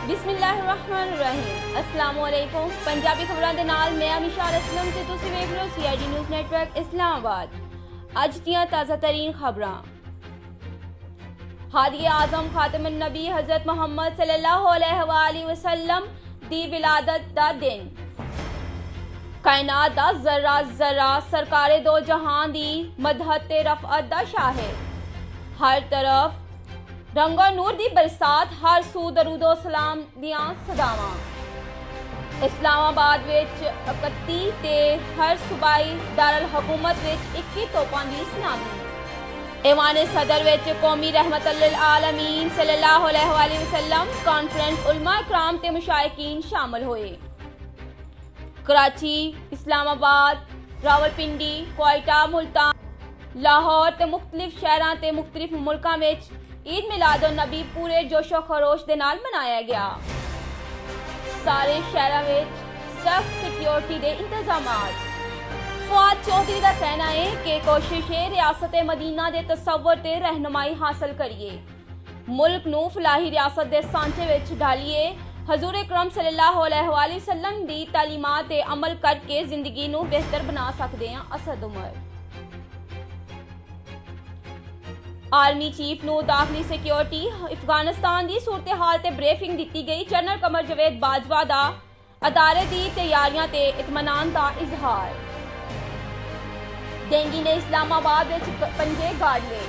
बिस्मिल्लाहिर्रहमानिर्रहीम। अस्सलाम वालेकुम। पंजाबी खबरां दे नाल मैं निशार असलम ते तुसीं वेख रहे हो CID न्यूज़ नेटवर्क इस्लामाबाद। अज दियां ताज़ा तरीन खबरां। हादी आज़म खातमुन नबी हज़रत मुहम्मद सल्लल्लाहु अलैहि वसल्लम दी विलादत दा दिन। कायनात दा ज़र्रा ज़र्रा सरकारे दो जहां दी मदहत ते रफ़अत दा शाहिद। हर तरफ रंगो नूर दी बरसात, हर सू दरूदो सलाम दियां सदावां। इस्लामाबाद विच 31 ते हर सूबाई दारुल हुकूमत विच 21 तोपां दी सलामी। ऐवाने सदर विच कौमी रहमत लिल आलमीन सल्लल्लाहु अलैहि वसल्लम कॉन्फ्रेंस उलमा इकराम ते मुशाइकीन शामिल होए। कराची, इस्लामाबाद, रावलपिंडी, क्वेटा, मुल्तान, लाहौर ते मुख्तलिफ शहरां ते मुख्तलिफ मुल्कां विच ईद मिलाद उन नबी पूरे जोशो खरोश दे नाल मनाया गया। सारे शहरां विच सख्त सिक्योरिटी दे इंतजामात। फवाद चौधरी का कहना है कि कोशिश है रियासत मदीना दे तसव्वुर ते रहनुमाई हासिल करिए, मुल्क नू फलाही रियासत दे सांचे विच ढालिए। हजूर अकरम सल्लल्लाहु अलैहि वसल्लम दी तालीमात ते अमल करके जिंदगी नू बेहतर बना सकते हैं। असद उमर। आर्मी चीफ नू दाखली सिक्योरिटी अफगानिस्तान दी सूरत हाल ते ब्रीफिंग दी गई। जनरल कमर जवेद बाजवा दा अदारे दी तैयारियां ते इत्मीनान दा इजहार। डेंगी ने इस्लामाबाद विच 5 गाड़ ले।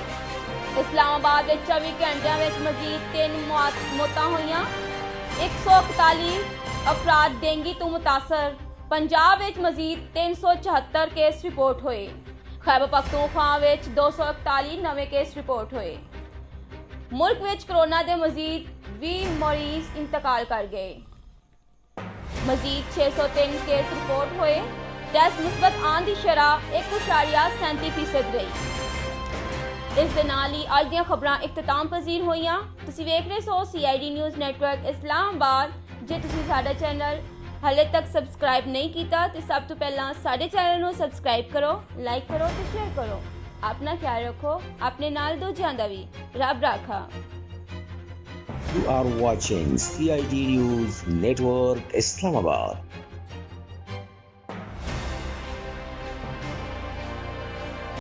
इस्लामाबाद विच 24 घंटियां विच मजीद 3 मौतां होईयां। 141 अफराद डेंगी तो मुतासर। पंजाब विच मजीद 374 केस रिपोर्ट हुए। खैबर पख्तूनख्वा विच 241 नवे केस रिपोर्ट हुए। मुल्क विच कोरोना दे मजीद 20 मरीज इंतकाल कर गए। मजीद 603 केस रिपोर्ट हुए। टेस्ट मुस्बत आन दी शरह 1.37% रही। इस दे नाल ही अज दियां खबरां इख्तिताम पजीर होईयां। तुसीं वेख रहे हो CID न्यूज़ नेटवर्क इस्लामाबाद। जे तुसीं साडा चैनल हाले तक सबसक्राइब नहीं किया तो सब तो पहला साडे चैनल नू सबसक्राइब करो, लाइक करो तो शेयर करो। अपना ख्याल रखो, अपने नाल दूजियां दा भी। रब राखा। You are watching CID News Network Islamabad.